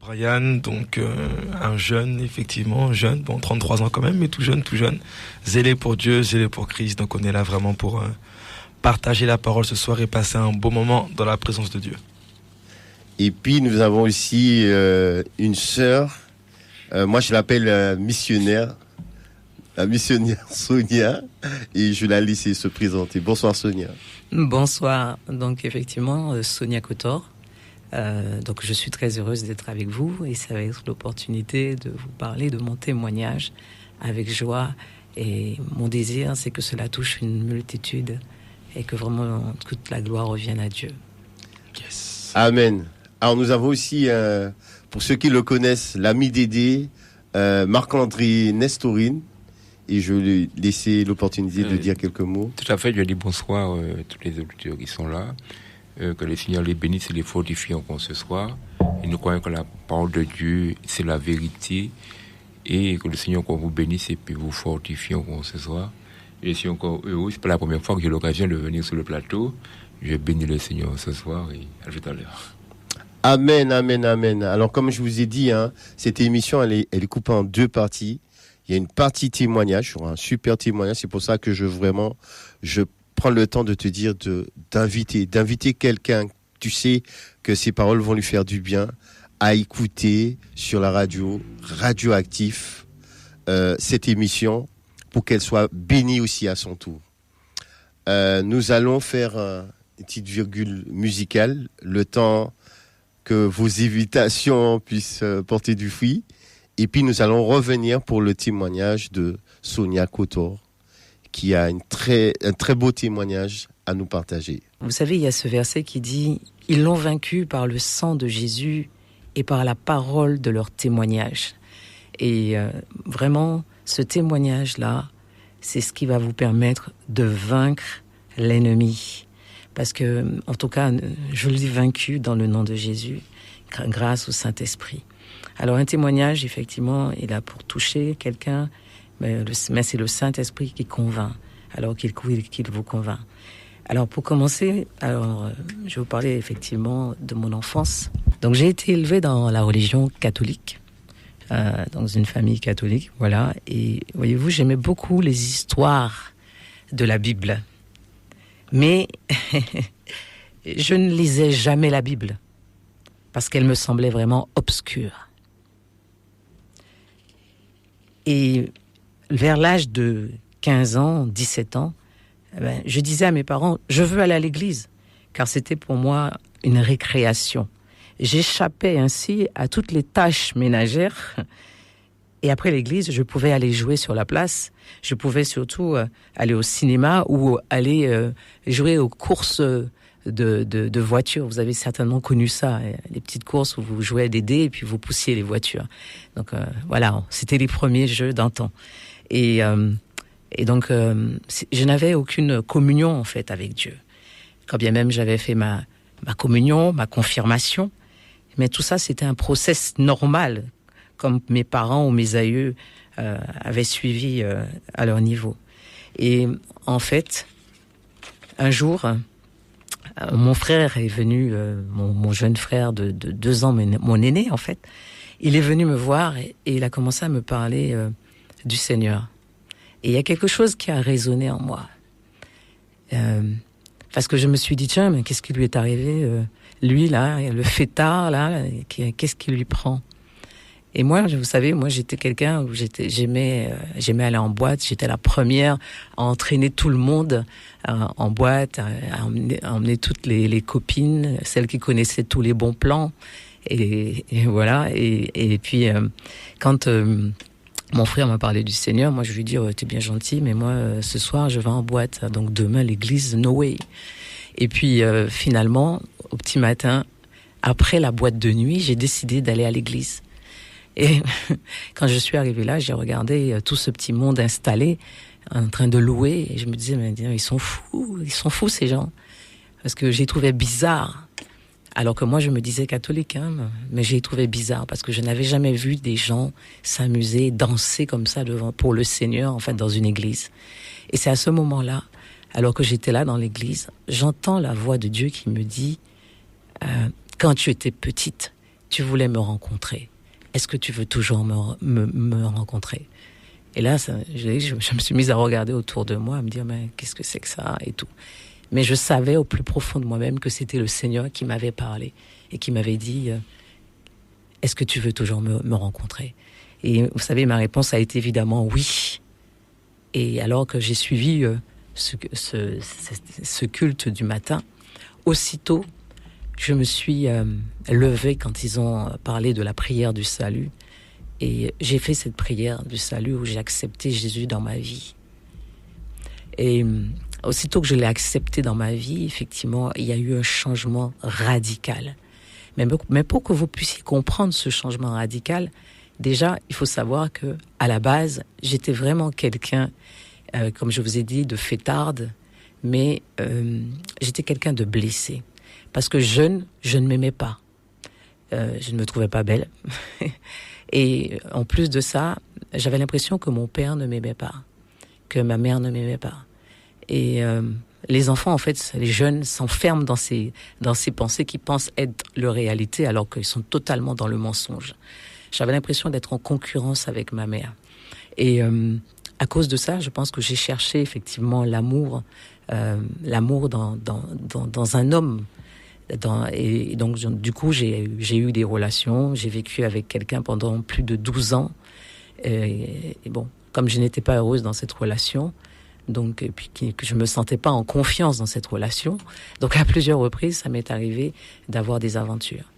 Brian, donc un jeune, effectivement, jeune, bon 33 ans quand même, mais tout jeune, zélé pour Dieu, zélé pour Christ, donc on est là vraiment pour partager la parole ce soir et passer un beau moment dans la présence de Dieu. Et puis nous avons aussi une sœur, moi je l'appelle missionnaire, la missionnaire Sonia, et je la laisse se présenter. Bonsoir Sonia. Bonsoir, donc effectivement Sonia Kotor. Donc je suis très heureuse d'être avec vous et ça va être l'opportunité de vous parler de mon témoignage avec joie, et mon désir c'est que cela touche une multitude et que vraiment toute la gloire revienne à Dieu. Yes. Amen. Alors nous avons aussi, pour ceux qui le connaissent, l'ami Dédé, Marc-André Nestorine, et je lui laisser l'opportunité de dire quelques mots. Tout à fait, je dis bonsoir à tous les auditeurs qui sont là. Que le Seigneur les bénisse et les fortifie encore ce soir. Et nous croyons que la parole de Dieu, c'est la vérité. Et que le Seigneur encore vous bénisse et puis vous fortifie encore ce soir. Et je suis encore heureux. C'est pas la première fois que j'ai l'occasion de venir sur le plateau. Je bénis le Seigneur ce soir et à tout à l'heure. Amen, amen, amen. Alors comme je vous ai dit, cette émission, elle est coupée en deux parties. Il y a une partie témoignage, sur un super témoignage. C'est pour ça que je prends le temps de te dire d'inviter quelqu'un, tu sais que ces paroles vont lui faire du bien, à écouter sur la radio, Radioactif, cette émission, pour qu'elle soit bénie aussi à son tour. Nous allons faire une petite virgule musicale, le temps que vos invitations puissent porter du fruit, et puis nous allons revenir pour le témoignage de Sonia Kotor, qui a un très beau témoignage à nous partager. Vous savez, il y a ce verset qui dit « Ils l'ont vaincu par le sang de Jésus et par la parole de leur témoignage. » Et vraiment, ce témoignage-là, c'est ce qui va vous permettre de vaincre l'ennemi. Parce que, en tout cas, je l'ai vaincu dans le nom de Jésus, grâce au Saint-Esprit. Alors, un témoignage, effectivement, il a pour toucher quelqu'un, mais c'est le Saint-Esprit qui convainc, alors qu'il vous convainc. Alors pour commencer, je vais vous parler effectivement de mon enfance. Donc j'ai été élevé dans la religion catholique, dans une famille catholique, voilà. Et voyez-vous, j'aimais beaucoup les histoires de la Bible. Mais je ne lisais jamais la Bible, parce qu'elle me semblait vraiment obscure. Et vers l'âge de 15 ans, 17 ans, je disais à mes parents, je veux aller à l'église, car c'était pour moi une récréation. J'échappais ainsi à toutes les tâches ménagères. Et après l'église, je pouvais aller jouer sur la place. Je pouvais surtout aller au cinéma ou aller jouer aux courses de voitures. Vous avez certainement connu ça, les petites courses où vous jouez à des dés et puis vous poussiez les voitures. Donc voilà, c'était les premiers jeux d'antan. Et donc, je n'avais aucune communion, en fait, avec Dieu. Quand bien même j'avais fait ma communion, ma confirmation. Mais tout ça, c'était un process normal, comme mes parents ou mes aïeux avaient suivi à leur niveau. Et en fait, un jour, mon frère est venu, mon jeune frère de 2 ans, mon aîné, en fait, il est venu me voir et il a commencé à me parler du Seigneur. Et il y a quelque chose qui a résonné en moi. Parce que je me suis dit, tiens, mais qu'est-ce qui lui est arrivé lui, là, le fêtard, là, qu'est-ce qui lui prend? Et moi, vous savez, moi, j'étais quelqu'un où j'aimais aller en boîte. J'étais la première à entraîner tout le monde en boîte, à emmener toutes les copines, celles qui connaissaient tous les bons plans. Et voilà. Et puis, quand mon frère m'a parlé du Seigneur, moi, je lui ai dit, t'es bien gentil, mais moi, ce soir, je vais en boîte. Donc, demain, l'église, no way. Et puis, finalement, au petit matin, après la boîte de nuit, j'ai décidé d'aller à l'église. Et quand je suis arrivée là, j'ai regardé tout ce petit monde installé, en train de louer. Et je me disais, mais ils sont fous ces gens. Parce que j'ai trouvé bizarre. Alors que moi, je me disais catholique, mais j'ai trouvé bizarre parce que je n'avais jamais vu des gens s'amuser, danser comme ça pour le Seigneur, en fait, dans une église. Et c'est à ce moment-là, alors que j'étais là dans l'église, j'entends la voix de Dieu qui me dit, quand tu étais petite, tu voulais me rencontrer. Est-ce que tu veux toujours me rencontrer? Et là, je me suis mise à regarder autour de moi, à me dire, mais qu'est-ce que c'est que ça et tout. Mais je savais au plus profond de moi-même que c'était le Seigneur qui m'avait parlé et qui m'avait dit, est-ce que tu veux toujours me rencontrer? Et vous savez, ma réponse a été évidemment oui. Et alors que j'ai suivi ce culte du matin, aussitôt, je me suis levée quand ils ont parlé de la prière du salut. Et j'ai fait cette prière du salut où j'ai accepté Jésus dans ma vie. Et aussitôt que je l'ai accepté dans ma vie, effectivement, il y a eu un changement radical. Mais pour que vous puissiez comprendre ce changement radical, déjà, il faut savoir que à la base, j'étais vraiment quelqu'un, comme je vous ai dit, de fêtarde, mais j'étais quelqu'un de blessé. Parce que jeune, je ne m'aimais pas. Je ne me trouvais pas belle. Et en plus de ça, j'avais l'impression que mon père ne m'aimait pas, que ma mère ne m'aimait pas. Et les enfants, en fait, les jeunes s'enferment dans ces pensées qui pensent être leur réalité alors qu'ils sont totalement dans le mensonge. J'avais l'impression d'être en concurrence avec ma mère. Et à cause de ça, je pense que j'ai cherché effectivement l'amour dans un homme. Et donc, du coup, j'ai eu des relations. J'ai vécu avec quelqu'un pendant plus de 12 ans. Et bon, comme je n'étais pas heureuse dans cette relation, donc, et puis que je me sentais pas en confiance dans cette relation, donc à plusieurs reprises, ça m'est arrivé d'avoir des aventures.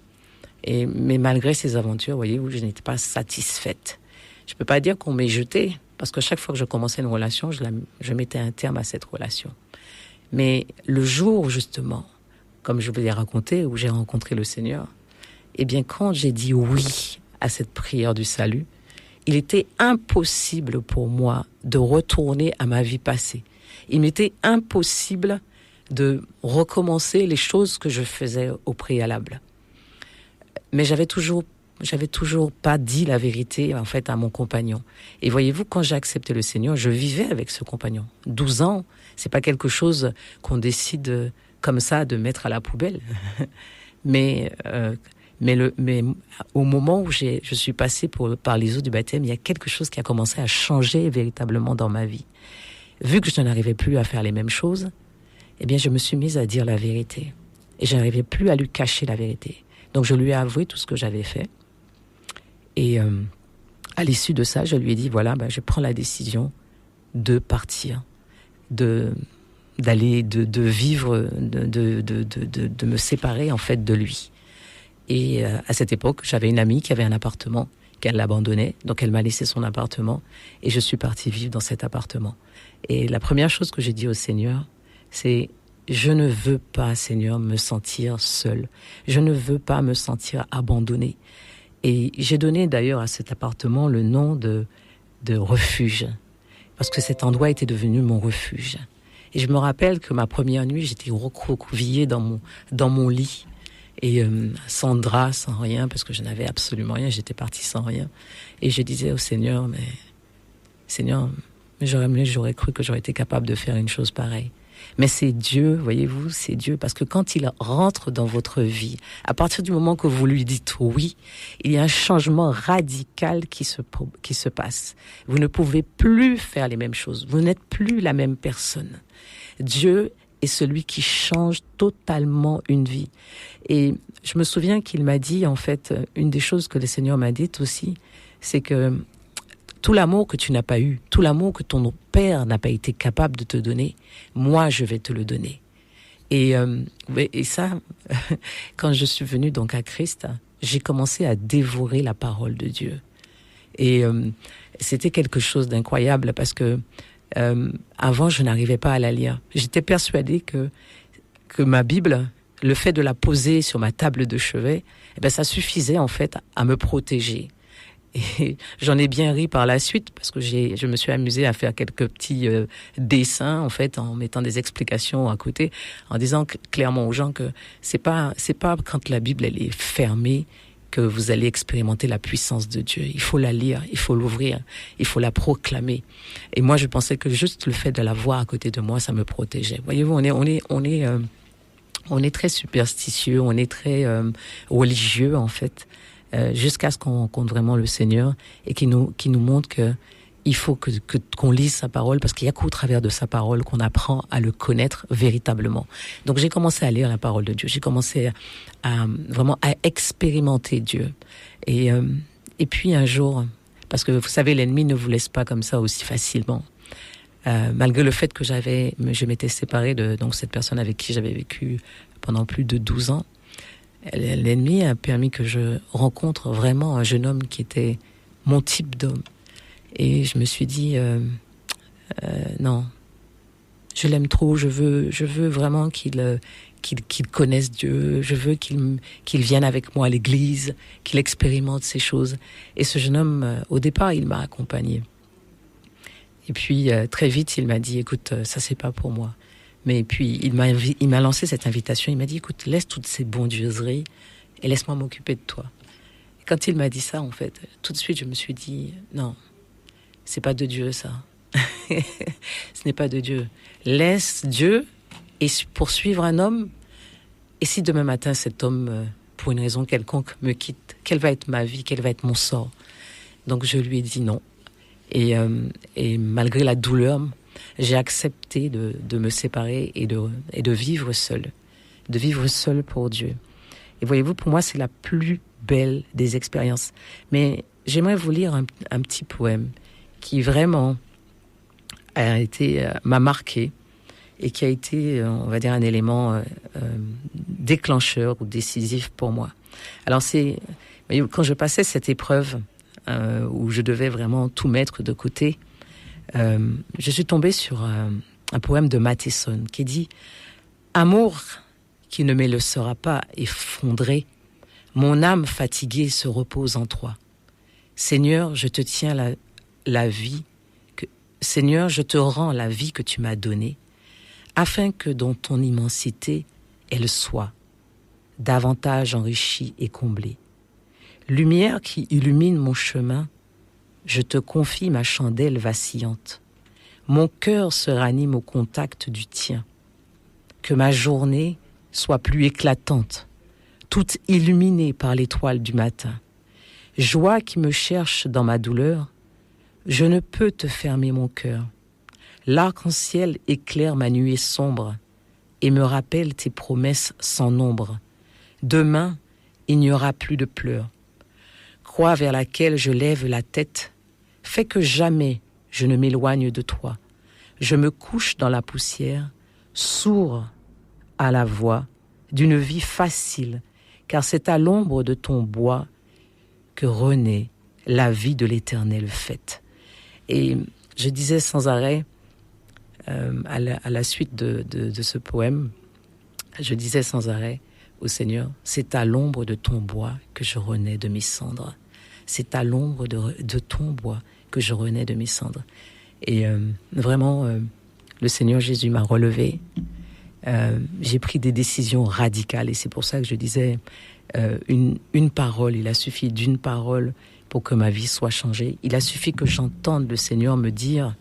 Mais malgré ces aventures, voyez-vous, je n'étais pas satisfaite. Je peux pas dire qu'on m'ait jetée, parce que chaque fois que je commençais une relation, je mettais un terme à cette relation. Mais le jour, justement, comme je vous l'ai raconté, où j'ai rencontré le Seigneur, eh bien, quand j'ai dit oui à cette prière du salut, il était impossible pour moi de retourner à ma vie passée. Il m'était impossible de recommencer les choses que je faisais au préalable. Mais j'avais toujours pas dit la vérité, en fait, à mon compagnon. Et voyez-vous, quand j'ai accepté le Seigneur, je vivais avec ce compagnon. 12 ans, c'est pas quelque chose qu'on décide comme ça de mettre à la poubelle. mais au moment où je suis passée par les eaux du baptême, il y a quelque chose qui a commencé à changer véritablement dans ma vie. Vu que je n'arrivais plus à faire les mêmes choses, eh bien, je me suis mise à dire la vérité. Et je n'arrivais plus à lui cacher la vérité. Donc, je lui ai avoué tout ce que j'avais fait. Et à l'issue de ça, je lui ai dit, voilà, je prends la décision de partir, de vivre, de me séparer, en fait, de lui. Et à cette époque, j'avais une amie qui avait un appartement qu'elle abandonnait. Donc, elle m'a laissé son appartement et je suis partie vivre dans cet appartement. Et la première chose que j'ai dit au Seigneur, c'est « Je ne veux pas, Seigneur, me sentir seule. Je ne veux pas me sentir abandonnée. » Et j'ai donné d'ailleurs à cet appartement le nom de refuge. Parce que cet endroit était devenu mon refuge. Et je me rappelle que ma première nuit, j'étais recroquevillée dans mon lit. Et sans drap, sans rien, parce que je n'avais absolument rien, j'étais partie sans rien. Et je disais au Seigneur, Seigneur, j'aurais cru que j'aurais été capable de faire une chose pareille. Mais c'est Dieu, voyez-vous, c'est Dieu, parce que quand il rentre dans votre vie, à partir du moment que vous lui dites oui, il y a un changement radical qui se passe. Vous ne pouvez plus faire les mêmes choses, vous n'êtes plus la même personne. Dieu est celui qui change totalement une vie. Et je me souviens qu'il m'a dit, en fait, une des choses que le Seigneur m'a dites aussi, c'est que tout l'amour que tu n'as pas eu, tout l'amour que ton père n'a pas été capable de te donner, moi, je vais te le donner. Et ça, quand je suis venue donc à Christ, j'ai commencé à dévorer la parole de Dieu. Et c'était quelque chose d'incroyable parce que avant, je n'arrivais pas à la lire. J'étais persuadée que ma Bible, le fait de la poser sur ma table de chevet, ça suffisait en fait à me protéger. Et j'en ai bien ri par la suite parce que je me suis amusée à faire quelques petits dessins en fait en mettant des explications à côté, en disant clairement aux gens que c'est pas quand la Bible elle est fermée que vous allez expérimenter la puissance de Dieu. Il faut la lire, il faut l'ouvrir, il faut la proclamer. Et moi, je pensais que juste le fait de la voir à côté de moi, ça me protégeait. Voyez-vous, on est on est très superstitieux, on est très religieux en fait, jusqu'à ce qu'on rencontre vraiment le Seigneur et qui nous montre que il faut qu'on lise sa parole, parce qu'il n'y a qu'au travers de sa parole qu'on apprend à le connaître véritablement. Donc j'ai commencé à lire la parole de Dieu, j'ai commencé à vraiment à expérimenter Dieu. Et puis un jour, parce que vous savez, l'ennemi ne vous laisse pas comme ça aussi facilement. Malgré le fait que je m'étais séparée de donc cette personne avec qui j'avais vécu pendant plus de 12 ans, l'ennemi a permis que je rencontre vraiment un jeune homme qui était mon type d'homme. Et je me suis dit, non, je l'aime trop, je veux vraiment qu'il connaisse Dieu, je veux qu'il vienne avec moi à l'église, qu'il expérimente ces choses. Et ce jeune homme, au départ, il m'a accompagné. Et puis, très vite, il m'a dit, écoute, ça c'est pas pour moi. Mais puis, il m'a lancé cette invitation, il m'a dit, écoute, laisse toutes ces bondieuseries et laisse-moi m'occuper de toi. Et quand il m'a dit ça, en fait, tout de suite, je me suis dit, non. C'est pas de Dieu, ça. Ce n'est pas de Dieu. Laisse Dieu et poursuivre un homme. Et si demain matin, cet homme, pour une raison quelconque, me quitte, quelle va être ma vie, quel va être mon sort? Donc je lui ai dit non. Et malgré la douleur, j'ai accepté de me séparer et de vivre seul. De vivre seul pour Dieu. Et voyez-vous, pour moi, c'est la plus belle des expériences. Mais j'aimerais vous lire un petit poème qui vraiment m'a marqué et qui a été, on va dire, un élément déclencheur ou décisif pour moi. Alors quand je passais cette épreuve où je devais vraiment tout mettre de côté, je suis tombée sur un poème de Matheson qui dit « Amour qui ne me laissera pas effondrer, mon âme fatiguée se repose en toi. Seigneur, je te tiens la vie, Seigneur, je te rends la vie que tu m'as donnée, afin que dans ton immensité, elle soit davantage enrichie et comblée. Lumière qui illumine mon chemin, je te confie ma chandelle vacillante. Mon cœur se ranime au contact du tien. Que ma journée soit plus éclatante, toute illuminée par l'étoile du matin. Joie qui me cherche dans ma douleur, je ne peux te fermer mon cœur. L'arc-en-ciel éclaire ma nuée sombre et me rappelle tes promesses sans nombre. Demain, il n'y aura plus de pleurs. Croix vers laquelle je lève la tête, fais que jamais je ne m'éloigne de toi. Je me couche dans la poussière, sourd à la voix d'une vie facile, car c'est à l'ombre de ton bois que renaît la vie de l'Éternel faite. Et je disais sans arrêt, à la suite de ce poème, je disais sans arrêt au Seigneur, c'est à l'ombre de ton bois que je renais de mes cendres. C'est à l'ombre de ton bois que je renais de mes cendres. Et vraiment, le Seigneur Jésus m'a relevé. J'ai pris des décisions radicales et c'est pour ça que je disais une parole, il a suffi d'une parole pour que ma vie soit changée. Il a suffi que j'entende le Seigneur me dire,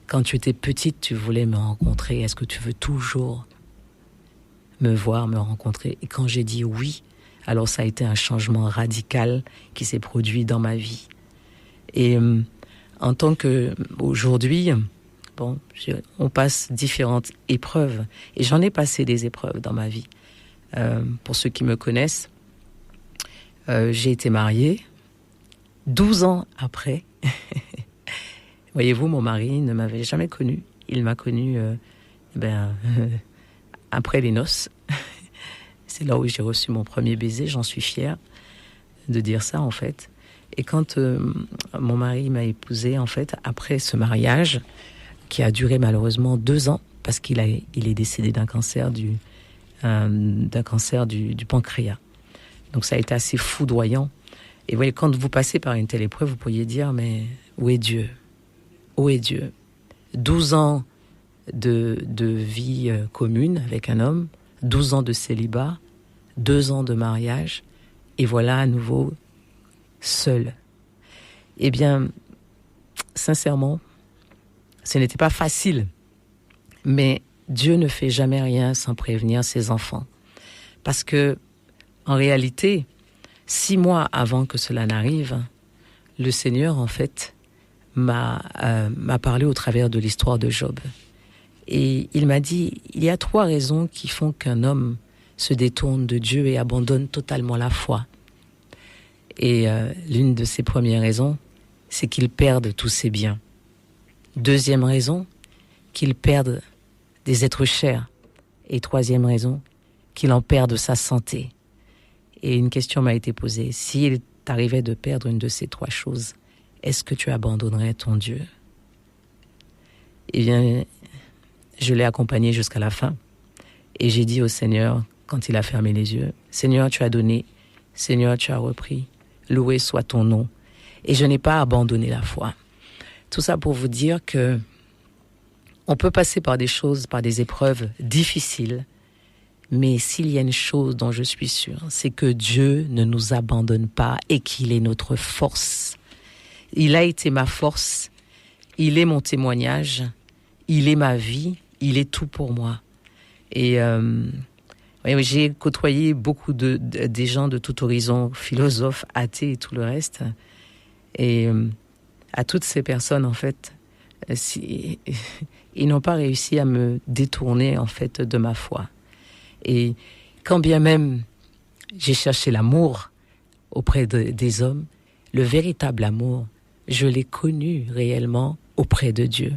quand tu étais petite, tu voulais me rencontrer, est-ce que tu veux toujours me voir, me rencontrer? Et quand j'ai dit oui, alors ça a été un changement radical qui s'est produit dans ma vie. Et en tant qu'aujourd'hui, bon, on passe différentes épreuves. Et j'en ai passé des épreuves dans ma vie. Pour ceux qui me connaissent, j'ai été mariée 12 ans après. Voyez-vous, mon mari ne m'avait jamais connue. Il m'a connue après les noces. C'est là où j'ai reçu mon premier baiser. J'en suis fière de dire ça, en fait. Et quand mon mari m'a épousée, en fait, après ce mariage, qui a duré malheureusement 2 ans, parce qu'il est décédé d'un cancer du pancréas. Donc ça a été assez foudroyant. Et vous voyez, quand vous passez par une telle épreuve, vous pourriez dire, mais où est Dieu? Où est Dieu? 12 ans de vie commune avec un homme, 12 ans de célibat, 2 ans de mariage, et voilà à nouveau seul. Eh bien, sincèrement, ce n'était pas facile, mais Dieu ne fait jamais rien sans prévenir ses enfants. Parce que, en réalité, 6 mois avant que cela n'arrive, le Seigneur, en fait, m'a parlé au travers de l'histoire de Job. Et il m'a dit, il y a 3 raisons qui font qu'un homme se détourne de Dieu et abandonne totalement la foi. Et l'une de ces premières raisons, c'est qu'il perde tous ses biens. Deuxième raison, qu'il perde des êtres chers. Et troisième raison, qu'il en perde sa santé. Et une question m'a été posée. S'il t'arrivait de perdre une de ces 3 choses, est-ce que tu abandonnerais ton Dieu? Eh bien, je l'ai accompagné jusqu'à la fin. Et j'ai dit au Seigneur, quand il a fermé les yeux, « Seigneur, tu as donné. Seigneur, tu as repris. Loué soit ton nom. » Et je n'ai pas abandonné la foi. Tout ça pour vous dire que on peut passer par des choses, par des épreuves difficiles, mais s'il y a une chose dont je suis sûre, c'est que Dieu ne nous abandonne pas et qu'il est notre force. Il a été ma force, il est mon témoignage, il est ma vie, il est tout pour moi. Et j'ai côtoyé beaucoup des gens de tout horizon, philosophes, athées et tout le reste. Et à toutes ces personnes, en fait, ils n'ont pas réussi à me détourner, en fait, de ma foi. Et quand bien même j'ai cherché l'amour auprès des hommes, le véritable amour, je l'ai connu réellement auprès de Dieu.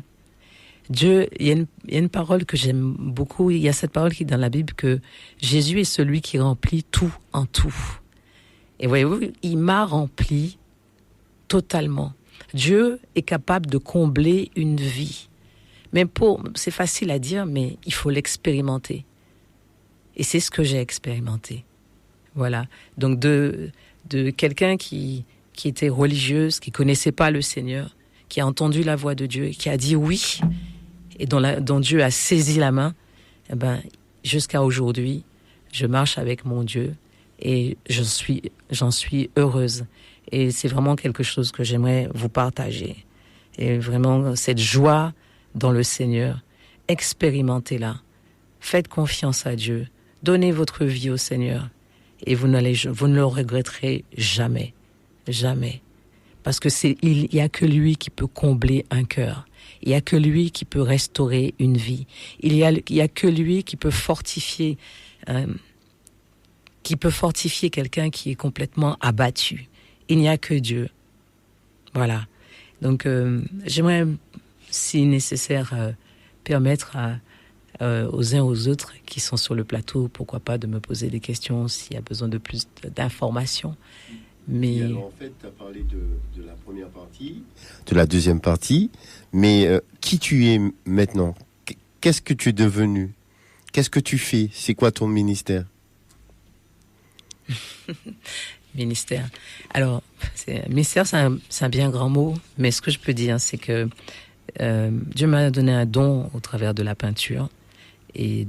Dieu, il y a une parole que j'aime beaucoup, il y a cette parole qui est dans la Bible, que Jésus est celui qui remplit tout en tout. Et voyez-vous, il m'a rempli totalement. Dieu est capable de combler une vie. Mais c'est facile à dire, mais il faut l'expérimenter. Et c'est ce que j'ai expérimenté. Voilà. Donc de quelqu'un qui était religieuse, qui connaissait pas le Seigneur, qui a entendu la voix de Dieu, qui a dit oui, et dont Dieu a saisi la main, jusqu'à aujourd'hui, je marche avec mon Dieu et j'en suis heureuse. Et c'est vraiment quelque chose que j'aimerais vous partager. Et vraiment, cette joie dans le Seigneur, expérimentez-la. Faites confiance à Dieu. Donnez votre vie au Seigneur. Et vous ne le regretterez jamais. Jamais. Parce que il y a que lui qui peut combler un cœur. Il y a que lui qui peut restaurer une vie. Il y a que lui qui peut fortifier quelqu'un qui est complètement abattu. Il n'y a que Dieu. Voilà. Donc, j'aimerais, si nécessaire, permettre aux uns aux autres qui sont sur le plateau, pourquoi pas, de me poser des questions s'il y a besoin de plus d'informations. Mais alors, en fait, tu as parlé de la première partie, de la deuxième partie, mais qui tu es maintenant? Qu'est-ce que tu es devenu? Qu'est-ce que tu fais? C'est quoi ton ministère? Ministère. Alors, ministère, c'est un bien grand mot, mais ce que je peux dire, c'est que Dieu m'a donné un don au travers de la peinture et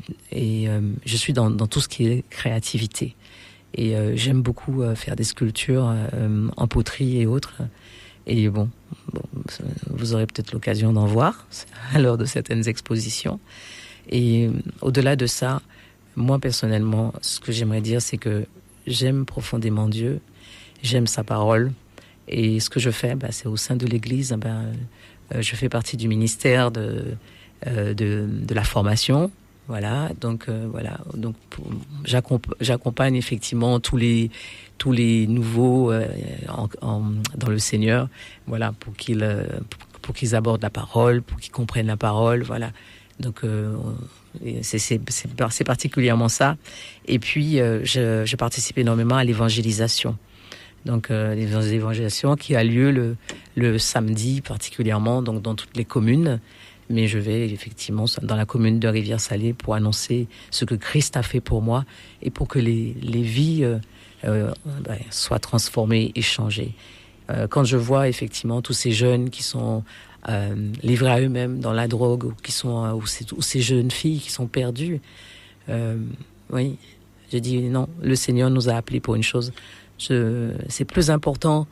je suis dans tout ce qui est créativité. Et j'aime beaucoup faire des sculptures en poterie et autres. Et bon, vous aurez peut-être l'occasion d'en voir lors de certaines expositions. Et au-delà de ça, moi personnellement, ce que j'aimerais dire, c'est que j'aime profondément Dieu, j'aime sa parole. Et ce que je fais, c'est au sein de l'Église, je fais partie du ministère de la formation. Voilà, donc j'accompagne effectivement tous les nouveaux dans le Seigneur, voilà, pour qu'ils abordent la parole, pour qu'ils comprennent la parole, voilà. Donc c'est particulièrement ça. Et puis je participe énormément à l'évangélisation. Donc l'évangélisation qui a lieu le samedi particulièrement, donc dans toutes les communes. Mais je vais effectivement dans la commune de Rivière-Salée pour annoncer ce que Christ a fait pour moi et pour que les vies soient transformées et changées. Quand je vois effectivement tous ces jeunes qui sont livrés à eux-mêmes dans la drogue, ou ces jeunes filles qui sont perdues, oui, je dis non, le Seigneur nous a appelés pour une chose. C'est plus important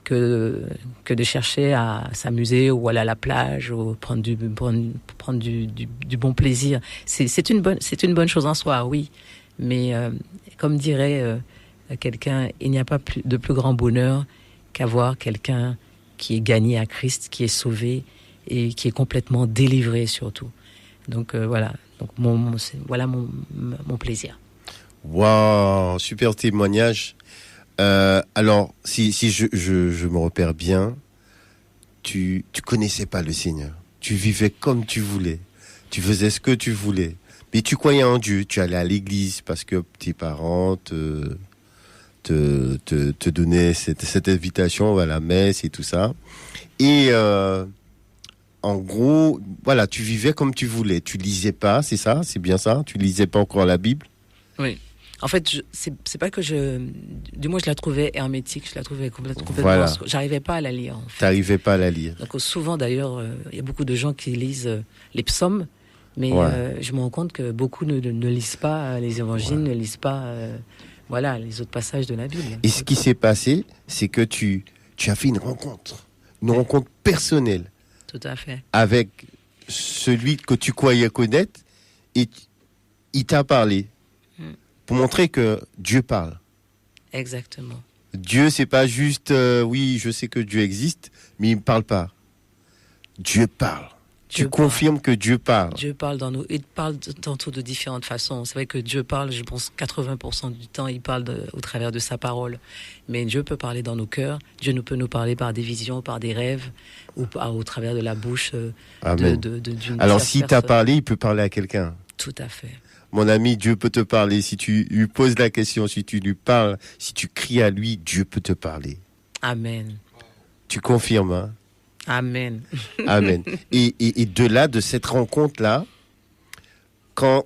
que de chercher à s'amuser ou aller à la plage ou prendre du bon plaisir. C'est une bonne chose en soi, oui. Mais comme dirait quelqu'un, il n'y a pas de plus grand bonheur qu'avoir quelqu'un qui est gagné à Christ, qui est sauvé et qui est complètement délivré surtout. Donc voilà. Donc voilà mon plaisir. Waouh, super témoignage. Alors, si je me repère bien, tu connaissais pas le Seigneur. Tu vivais comme tu voulais. Tu faisais ce que tu voulais. Mais tu croyais en Dieu. Tu allais à l'église parce que tes parents te donnaient cette invitation à la messe et tout ça. Et en gros, voilà, tu vivais comme tu voulais. Tu lisais pas, c'est ça? C'est bien ça? Tu lisais pas encore la Bible? Oui. En fait, c'est pas que du moins je la trouvais hermétique, je la trouvais complètement. Voilà. J'arrivais pas à la lire. En fait. T'arrivais pas à la lire. Donc souvent d'ailleurs, il y a beaucoup de gens qui lisent les psaumes, mais je me rends compte que beaucoup ne lisent pas les évangiles, ne lisent pas, les autres passages de la Bible. Et ce qui s'est passé, c'est que tu as fait une rencontre personnelle. Tout à fait. Avec celui que tu croyais connaître, et il t'a parlé. Pour montrer que Dieu parle. Exactement. Dieu, c'est pas juste, oui, je sais que Dieu existe, mais il me parle pas. Dieu parle. Tu confirmes que Dieu parle. Dieu parle dans nous. Il parle tantôt de différentes façons. C'est vrai que Dieu parle, je pense, 80% du temps, il parle au travers de sa parole. Mais Dieu peut parler dans nos cœurs. Dieu peut nous parler par des visions, par des rêves, ou au travers de la bouche d'une Alors, s'il t'a parlé, il peut parler à quelqu'un. Tout à fait. Mon ami, Dieu peut te parler. Si tu lui poses la question, si tu lui parles, si tu cries à lui, Dieu peut te parler. Amen. Tu confirmes, hein? Amen. Amen. Et de là, de cette rencontre-là, quand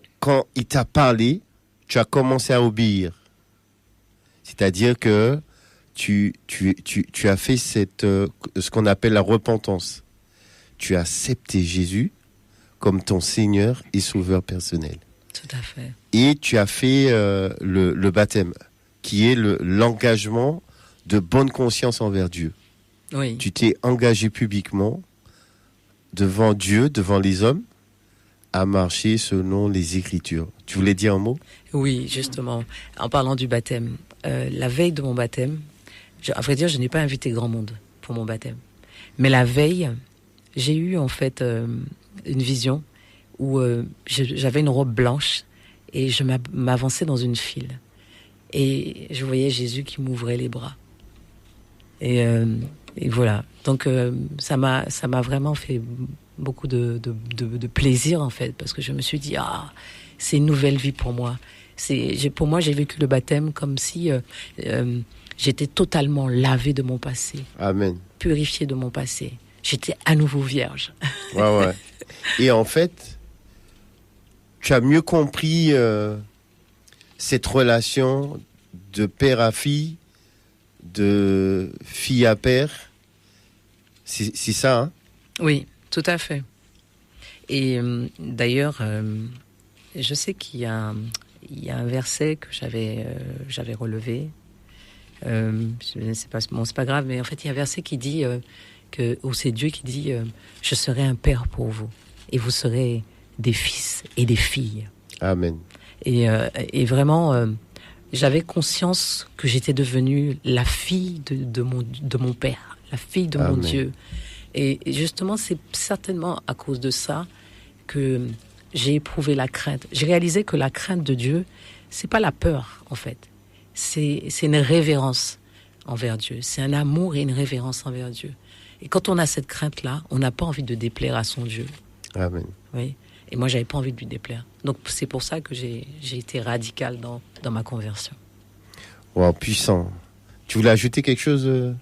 il t'a parlé, tu as commencé à obéir. C'est-à-dire que tu as fait ce qu'on appelle la repentance. Tu as accepté Jésus comme ton Seigneur et Sauveur personnel. Tout à fait. Et tu as fait le baptême, qui est l'engagement de bonne conscience envers Dieu. Oui. Tu t'es engagé publiquement devant Dieu, devant les hommes, à marcher selon les Écritures. Tu voulais dire un mot? Oui, justement. En parlant du baptême, la veille de mon baptême, à vrai dire, je n'ai pas invité grand monde pour mon baptême. Mais la veille, j'ai eu en fait une vision où j'avais une robe blanche et je m'avançais dans une file. Et je voyais Jésus qui m'ouvrait les bras. Et voilà. Donc ça m'a vraiment fait beaucoup de plaisir en fait, parce que je me suis dit, c'est une nouvelle vie pour moi. Pour moi, j'ai vécu le baptême comme si j'étais totalement lavée de mon passé. Amen. Purifiée de mon passé. J'étais à nouveau vierge. Ouais. Et en fait, tu as mieux compris cette relation de père à fille, de fille à père. C'est ça, hein? Oui, tout à fait. Et d'ailleurs, je sais qu'il y a un verset que j'avais relevé. C'est pas grave, mais en fait, il y a un verset qui dit où c'est Dieu qui dit je serai un père pour vous et vous serez des fils et des filles. Amen. Et vraiment, j'avais conscience que j'étais devenue la fille de mon père, la fille de mon Dieu. Et justement, c'est certainement à cause de ça que j'ai éprouvé la crainte. J'ai réalisé que la crainte de Dieu, c'est pas la peur, en fait. C'est une révérence envers Dieu. C'est un amour et une révérence envers Dieu. Et quand on a cette crainte-là, on n'a pas envie de déplaire à son Dieu. Amen. Oui. Et moi, j'avais pas envie de lui déplaire. Donc, c'est pour ça que j'ai été radicale dans ma conversion. Wow, puissant. Tu voulais ajouter quelque chose,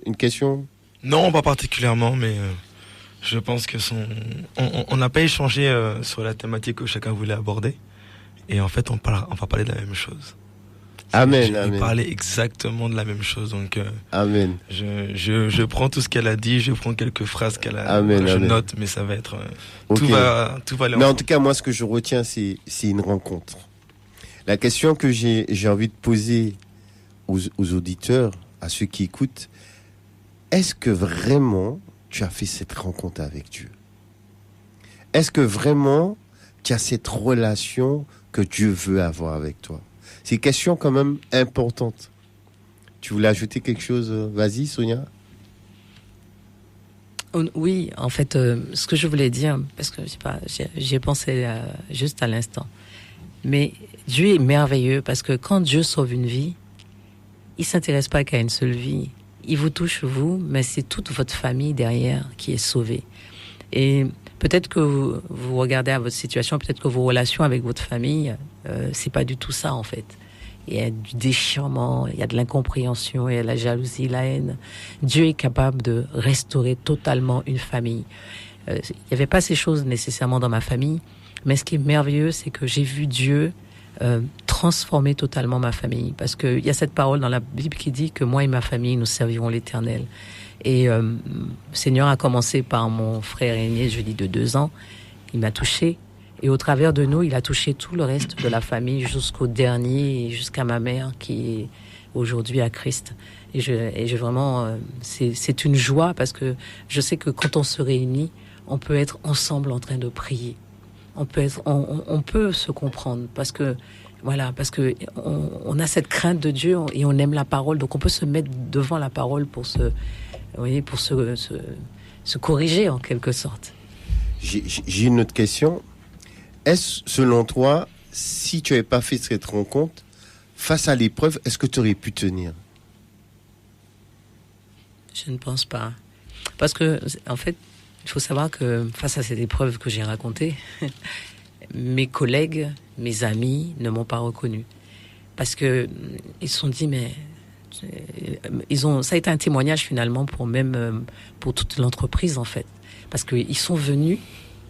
une question? Non, pas particulièrement, mais je pense que on n'a pas échangé sur la thématique que chacun voulait aborder. Et en fait, on va parler de la même chose. Amen. On parlait exactement de la même chose. Donc, amen. Je prends tout ce qu'elle a dit, je prends quelques phrases qu'elle a. Amen, je amen. note, mais ça va être okay. tout va aller Mais ensemble. en tout cas, moi, ce que je retiens, c'est une rencontre. La question que j'ai envie de poser aux auditeurs, à ceux qui écoutent, est-ce que vraiment tu as fait cette rencontre avec Dieu? Est-ce que vraiment tu as cette relation que Dieu veut avoir avec toi? C'est une question quand même importante. Tu voulais ajouter quelque chose? Vas-y, Sonia. Oui, en fait, ce que je voulais dire, parce que je sais pas, j'y ai pensé juste à l'instant. Mais Dieu est merveilleux parce que quand Dieu sauve une vie, il s'intéresse pas qu'à une seule vie. Il vous touche, vous, mais c'est toute votre famille derrière qui est sauvée. Et peut-être que vous regardez à votre situation, peut-être que vos relations avec votre famille, c'est pas du tout ça, en fait. Il y a du déchirement, il y a de l'incompréhension, il y a de la jalousie, la haine. Dieu est capable de restaurer totalement une famille. Il n'y avait pas ces choses nécessairement dans ma famille, mais ce qui est merveilleux, c'est que j'ai vu Dieu transformer totalement ma famille. Parce qu'il y a cette parole dans la Bible qui dit que moi et ma famille, nous servirons l'Éternel. Et le Seigneur a commencé par mon frère aîné, je dis de 2 ans. Il m'a touché. Et au travers de nous, il a touché tout le reste de la famille jusqu'au dernier, et jusqu'à ma mère qui est aujourd'hui à Christ. Et je vraiment, c'est une joie parce que je sais que quand on se réunit, on peut être ensemble en train de prier. On peut se comprendre parce que voilà, parce que on a cette crainte de Dieu et on aime la parole, donc on peut se mettre devant la parole pour se corriger en quelque sorte. J'ai une autre question. Est-ce, selon toi, si tu n'avais pas fait cette rencontre, face à l'épreuve, est-ce que tu aurais pu tenir? Je ne pense pas. Parce que, en fait, il faut savoir que face à cette épreuve que j'ai racontée, mes collègues, mes amis ne m'ont pas reconnu. Parce que ils se sont dit, mais ça a été un témoignage finalement pour toute l'entreprise, en fait. Parce qu'ils sont venus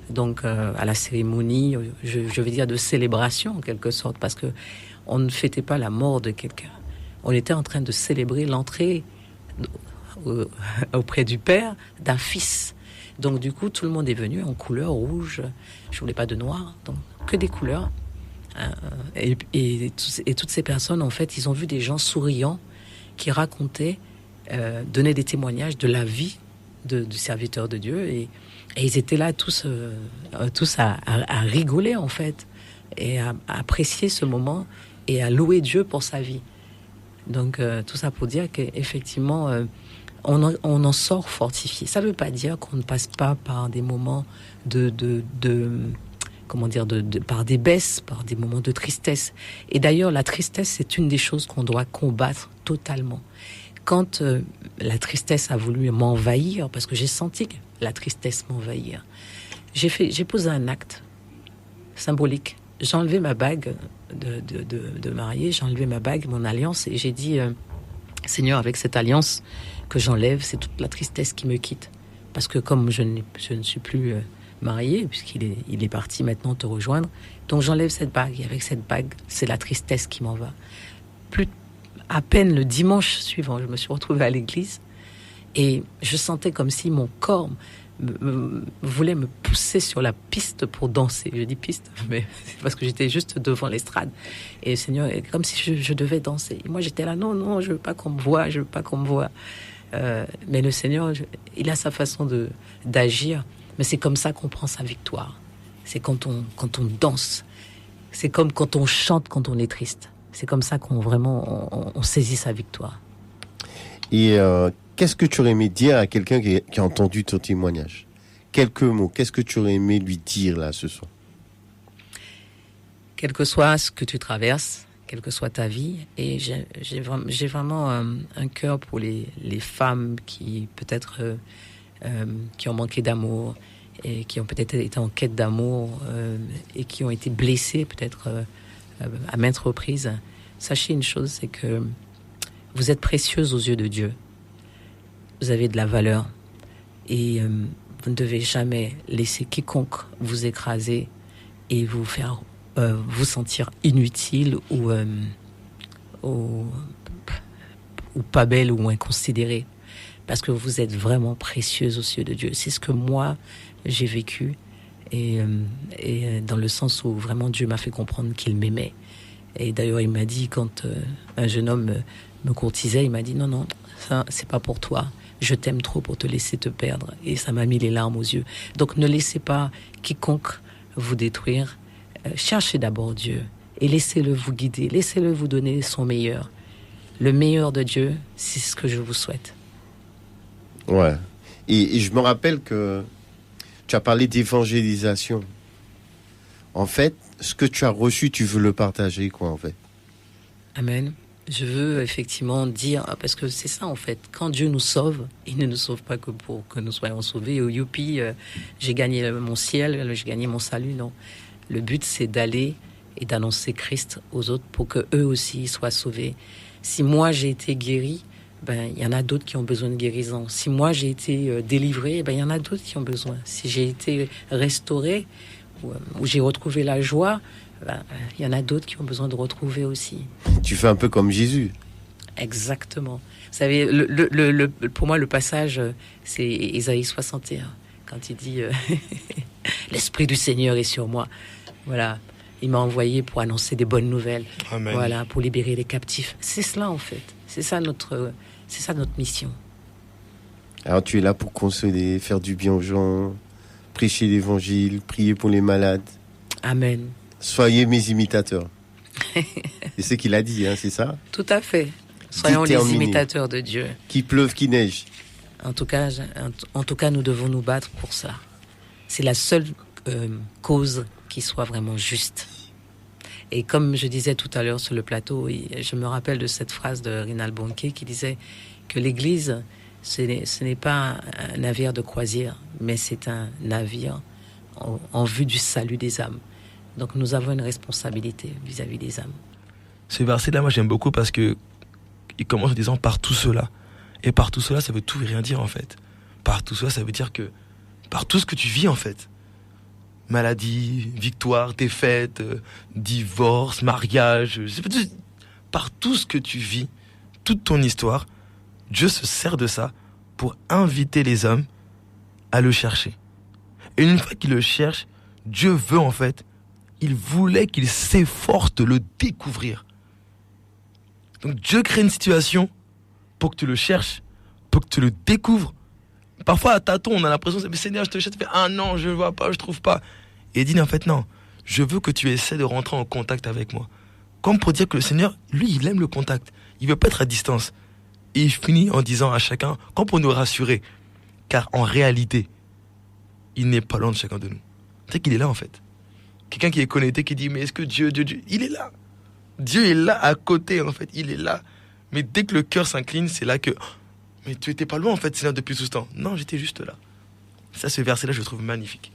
donc à la cérémonie, je vais dire de célébration en quelque sorte, parce que on ne fêtait pas la mort de quelqu'un. On était en train de célébrer l'entrée auprès du Père d'un fils. Donc du coup, tout le monde est venu en couleur rouge. Je voulais pas de noir, donc que des couleurs. Et toutes ces personnes, en fait, ils ont vu des gens souriants qui racontaient, donnaient des témoignages de la vie du serviteur de Dieu et ils étaient là tous à rigoler en fait et à apprécier ce moment et à louer Dieu pour sa vie. Donc tout ça pour dire qu'effectivement on en sort fortifié. Ça ne veut pas dire qu'on ne passe pas par des moments par des baisses, par des moments de tristesse. Et d'ailleurs la tristesse c'est une des choses qu'on doit combattre totalement. Quand la tristesse a voulu m'envahir, parce que j'ai senti la tristesse m'envahir, j'ai posé un acte symbolique. J'ai enlevé ma bague de mariée, j'ai enlevé ma bague, mon alliance, et j'ai dit, Seigneur, avec cette alliance que j'enlève, c'est toute la tristesse qui me quitte. Parce que comme je ne suis plus mariée, puisqu'il est parti maintenant te rejoindre, donc j'enlève cette bague, et avec cette bague, c'est la tristesse qui m'en va. À peine le dimanche suivant, je me suis retrouvée à l'église et je sentais comme si mon corps voulait me pousser sur la piste pour danser. Je dis piste, mais c'est parce que j'étais juste devant l'estrade. Et le Seigneur, comme si je devais danser. Et moi, j'étais là, non, je veux pas qu'on me voie, mais le Seigneur, il a sa façon d'agir. Mais c'est comme ça qu'on prend sa victoire. C'est quand on danse. C'est comme quand on chante quand on est triste. C'est comme ça qu'on on saisit sa victoire. Et qu'est-ce que tu aurais aimé dire à quelqu'un qui a entendu ton témoignage? Quelques mots, qu'est-ce que tu aurais aimé lui dire là ce soir? Quel que soit ce que tu traverses, quelle que soit ta vie, et j'ai vraiment un cœur pour les femmes qui peut-être qui ont manqué d'amour et qui ont peut-être été en quête d'amour et qui ont été blessées peut-être à maintes reprises. Sachez une chose, c'est que vous êtes précieuse aux yeux de Dieu. Vous avez de la valeur et vous ne devez jamais laisser quiconque vous écraser et vous faire vous sentir inutile ou pas belle ou inconsidérée, parce que vous êtes vraiment précieuse aux yeux de Dieu. C'est ce que moi j'ai vécu et dans le sens où vraiment Dieu m'a fait comprendre qu'il m'aimait. Et d'ailleurs il m'a dit, quand un jeune homme me courtisait, il m'a dit non, ça, c'est pas pour toi. Je t'aime trop pour te laisser te perdre. Et ça m'a mis les larmes aux yeux. Donc ne laissez pas quiconque vous détruire. Cherchez d'abord Dieu et laissez-le vous guider. Laissez-le vous donner son meilleur. Le meilleur de Dieu, c'est ce que je vous souhaite. Ouais. Et je me rappelle que tu as parlé d'évangélisation. En fait, ce que tu as reçu, tu veux le partager, quoi, en fait. Amen. Je veux effectivement dire, parce que c'est ça en fait, quand Dieu nous sauve, il ne nous sauve pas que pour que nous soyons sauvés. Au youpi, j'ai gagné mon ciel, j'ai gagné mon salut, non. Le but c'est d'aller et d'annoncer Christ aux autres pour que eux aussi soient sauvés. Si moi j'ai été guéri, ben il y en a d'autres qui ont besoin de guérison. Si moi j'ai été délivré, ben il y en a d'autres qui ont besoin. Si j'ai été restauré, où j'ai retrouvé la joie, il y en a d'autres qui ont besoin de retrouver aussi. Tu fais un peu comme Jésus. Exactement. Vous savez, pour moi, le passage, c'est Ésaïe 61, quand il dit « L'Esprit du Seigneur est sur moi ». Voilà, il m'a envoyé pour annoncer des bonnes nouvelles. Amen. Voilà, pour libérer les captifs. C'est cela, en fait. C'est ça notre mission. Alors tu es là pour consoler, faire du bien aux gens, prêcher l'évangile, prier pour les malades. Amen. Soyez mes imitateurs. C'est ce qu'il a dit, hein, c'est ça? Tout à fait. Soyons les imitateurs de Dieu. Qu'il pleuve, qu'il neige. En tout cas, nous devons nous battre pour ça. C'est la seule cause qui soit vraiment juste. Et comme je disais tout à l'heure sur le plateau, je me rappelle de cette phrase de Rinald Bonnke qui disait que l'Église, ce n'est pas un navire de croisière, mais c'est un navire en vue du salut des âmes. Donc nous avons une responsabilité vis-à-vis des âmes. Ce verset-là, moi j'aime beaucoup parce que il commence en disant par tout cela. Et par tout cela, ça veut tout et rien dire en fait. Par tout cela, ça veut dire que par tout ce que tu vis en fait. Maladie, victoire, défaite, divorce, mariage, par tout ce que tu vis, toute ton histoire, Dieu se sert de ça pour inviter les hommes à le chercher. Et une fois qu'il le cherche, Dieu veut en fait, il voulait qu'il s'efforce de le découvrir. Donc Dieu crée une situation pour que tu le cherches, pour que tu le découvres. Parfois à tâtons, on a l'impression, mais Seigneur, je te cherche, tu fais, ah non, je ne vois pas, je ne trouve pas. Et il dit en fait non, je veux que tu essaies de rentrer en contact avec moi. Comme pour dire que le Seigneur, lui, il aime le contact. Il ne veut pas être à distance. Et il finit en disant à chacun, comme pour nous rassurer, car en réalité, il n'est pas loin de chacun de nous. C'est qu'il est là en fait. Quelqu'un qui est connecté, qui dit, mais est-ce que Dieu, il est là. Dieu est là à côté en fait, il est là. Mais dès que le cœur s'incline, c'est là que, mais tu étais pas loin en fait, Seigneur, depuis tout ce temps. Non, j'étais juste là. Ça, ce verset-là, je le trouve magnifique.